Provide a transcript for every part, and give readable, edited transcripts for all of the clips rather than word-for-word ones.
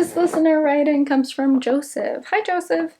This listener writing comes from Joseph. Hi, Joseph.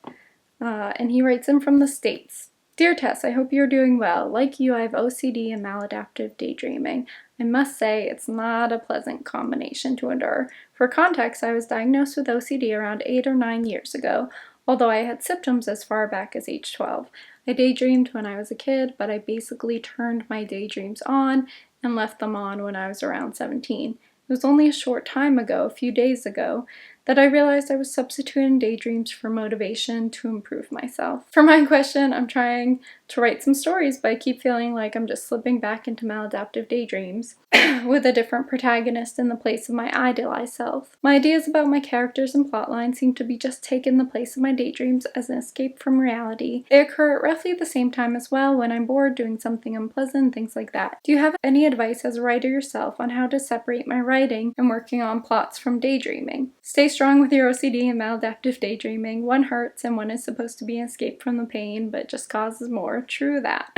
And he writes in from the States. Dear Tess, I hope you're doing well. Like you, I have OCD and maladaptive daydreaming. I must say, it's not a pleasant combination to endure. For context, I was diagnosed with OCD around 8 or 9 years ago, although I had symptoms as far back as age 12. I daydreamed when I was a kid, but I basically turned my daydreams on and left them on when I was around 17. It was only a short time ago, a few days ago, that I realized I was substituting daydreams for motivation to improve myself. For my question, I'm trying to write some stories, but I keep feeling like I'm just slipping back into maladaptive daydreams with a different protagonist in the place of my idealized self. My ideas about my characters and plotline seem to be just taking the place of my daydreams as an escape from reality. They occur at roughly the same time as well, when I'm bored, doing something unpleasant, things like that. Do you have any advice as a writer yourself on how to separate my writing and working on plots from daydreaming? Stay strong with your OCD and maladaptive daydreaming. One hurts and one is supposed to be an escape from the pain, but just causes more. True that.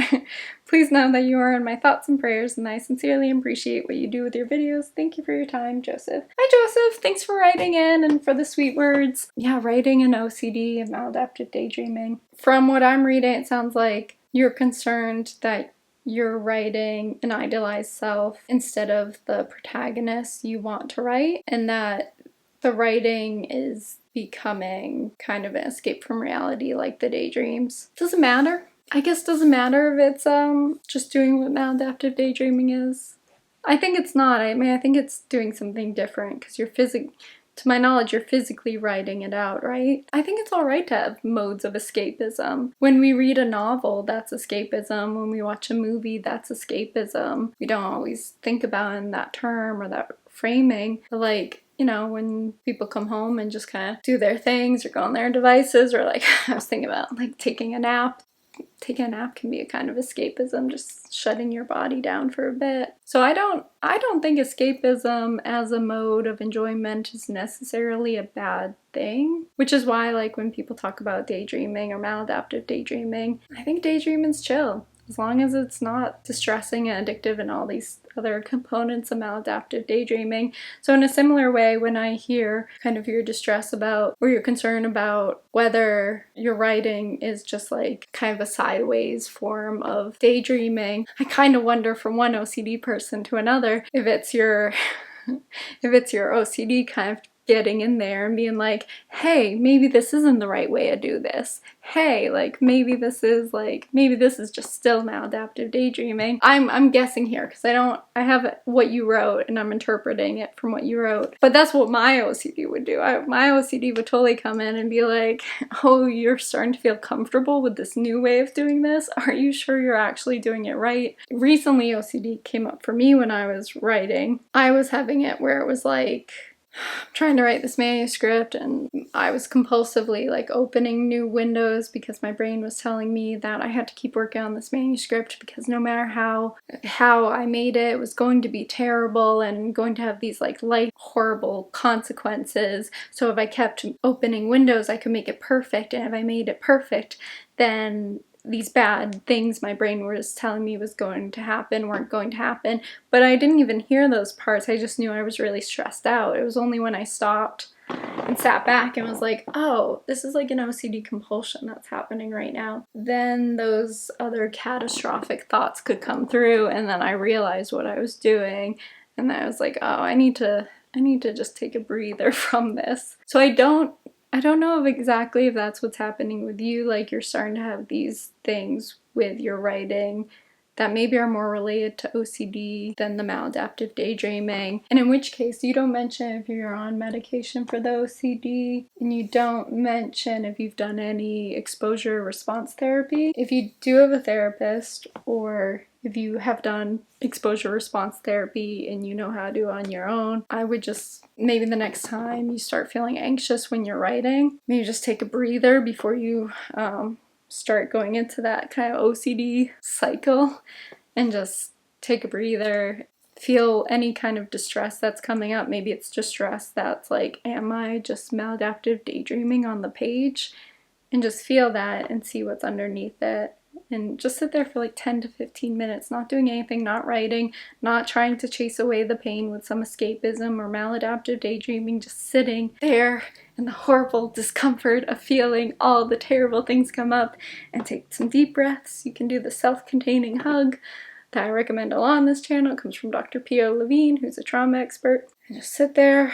Please know that you are in my thoughts and prayers, and I sincerely appreciate what you do with your videos. Thank you for your time, Joseph. Hi, Joseph. Thanks for writing in and for the sweet words. Yeah, writing and OCD and maladaptive daydreaming. From what I'm reading, it sounds like you're concerned that you're writing an idealized self instead of the protagonist you want to write, and that the writing is becoming kind of an escape from reality like the daydreams. Doesn't matter. I guess doesn't matter if it's just doing what maladaptive daydreaming is. I think it's not. I mean, I think it's doing something different because to my knowledge, you're physically writing it out, right? I think it's alright to have modes of escapism. When we read a novel, that's escapism. When we watch a movie, that's escapism. We don't always think about it in that term or that framing. But like, you know, when people come home and just kind of do their things or go on their devices, or like, I was thinking about like taking a nap. Taking a nap can be a kind of escapism, just shutting your body down for a bit. So I don't think escapism as a mode of enjoyment is necessarily a bad thing, which is why like when people talk about daydreaming or maladaptive daydreaming, I think daydreaming's chill. As long as it's not distressing and addictive and all these other components of maladaptive daydreaming. So in a similar way, when I hear kind of your distress about, or your concern about whether your writing is just like kind of a sideways form of daydreaming, I kind of wonder from one OCD person to another if it's your OCD kind of getting in there and being like, hey, maybe this isn't the right way to do this. Hey, like maybe this is just still maladaptive daydreaming. I'm guessing here because I have what you wrote and I'm interpreting it from what you wrote. But that's what my OCD would do. My OCD would totally come in and be like, oh, you're starting to feel comfortable with this new way of doing this? Are you sure you're actually doing it right? Recently, OCD came up for me when I was writing. I was having it where it was like, I'm trying to write this manuscript and I was compulsively like opening new windows because my brain was telling me that I had to keep working on this manuscript because no matter how I made it, it was going to be terrible and going to have these like life horrible consequences. So if I kept opening windows, I could make it perfect, and if I made it perfect, then these bad things my brain was telling me was going to happen weren't going to happen. But I didn't even hear those parts. I just knew I was really stressed out. It was only when I stopped and sat back and was like, oh, this is like an OCD compulsion that's happening right now. Then those other catastrophic thoughts could come through, and then I realized what I was doing, and then I was like, oh, I need to just take a breather from this. So I don't know exactly if that's what's happening with you, like you're starting to have these things with your writing that maybe are more related to OCD than the maladaptive daydreaming. And in which case, you don't mention if you're on medication for the OCD, and you don't mention if you've done any exposure response therapy. If you do have a therapist, or if you have done exposure response therapy and you know how to do it on your own, I would just, maybe the next time you start feeling anxious when you're writing, maybe just take a breather before you start going into that kind of OCD cycle, and just take a breather. Feel any kind of distress that's coming up. Maybe it's distress that's like, am I just maladaptive daydreaming on the page? And just feel that and see what's underneath it, and just sit there for like 10 to 15 minutes, not doing anything, not writing, not trying to chase away the pain with some escapism or maladaptive daydreaming, just sitting there in the horrible discomfort of feeling all the terrible things come up, and take some deep breaths. You can do the self-containing hug that I recommend a lot on this channel. It comes from Dr. P.O. Levine, who's a trauma expert. And just sit there,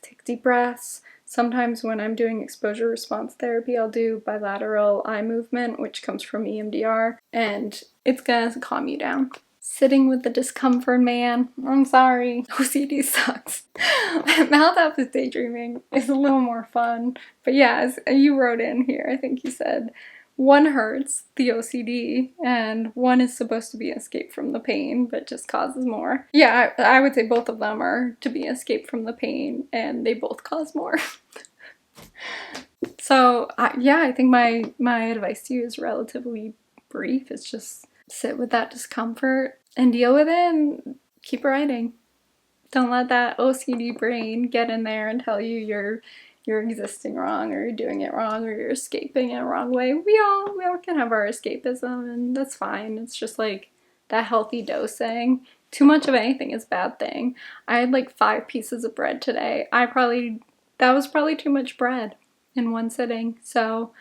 take deep breaths. Sometimes when I'm doing exposure response therapy, I'll do bilateral eye movement, which comes from EMDR, and it's gonna calm you down. Sitting with the discomfort, man. I'm sorry. OCD sucks. Maladaptive daydreaming is a little more fun. But yeah, as you wrote in here, I think you said, one hurts, the OCD, and one is supposed to be an escape from the pain, but just causes more. Yeah, I would say both of them are to be an escape from the pain, and they both cause more. So, yeah, I think my advice to you is relatively brief. It's just sit with that discomfort and deal with it and keep writing. Don't let that OCD brain get in there and tell you you're existing wrong, or you're doing it wrong, or you're escaping in a wrong way. We all can have our escapism, and that's fine. It's just like that healthy dosing. Too much of anything is a bad thing. I had like 5 pieces of bread today. That was probably too much bread in one sitting. So,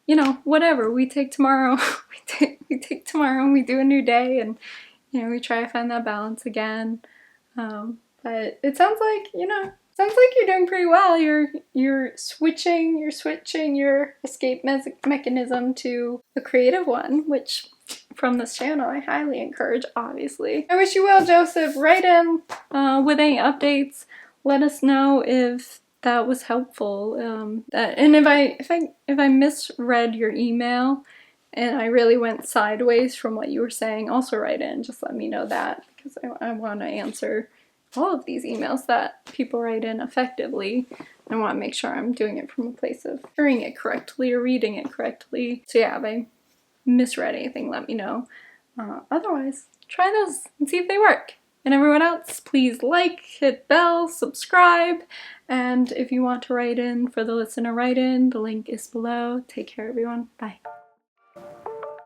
you know, whatever. We take tomorrow. we take tomorrow and we do a new day, and you know, we try to find that balance again. But it sounds like, you know, you're doing pretty well. You're switching your escape mechanism to a creative one, which from this channel I highly encourage, obviously. I wish you well, Joseph. Write in with any updates. Let us know if that was helpful. And if I misread your email and I really went sideways from what you were saying, also write in. Just let me know that, because I want to answer all of these emails that people write in effectively. I want to make sure I'm doing it from a place of hearing it correctly or reading it correctly. So yeah, if I misread anything, let me know. Otherwise, try those and see if they work. And everyone else, please like, hit bell, subscribe, and if you want to write in for the listener write-in, the link is below. Take care, everyone. Bye.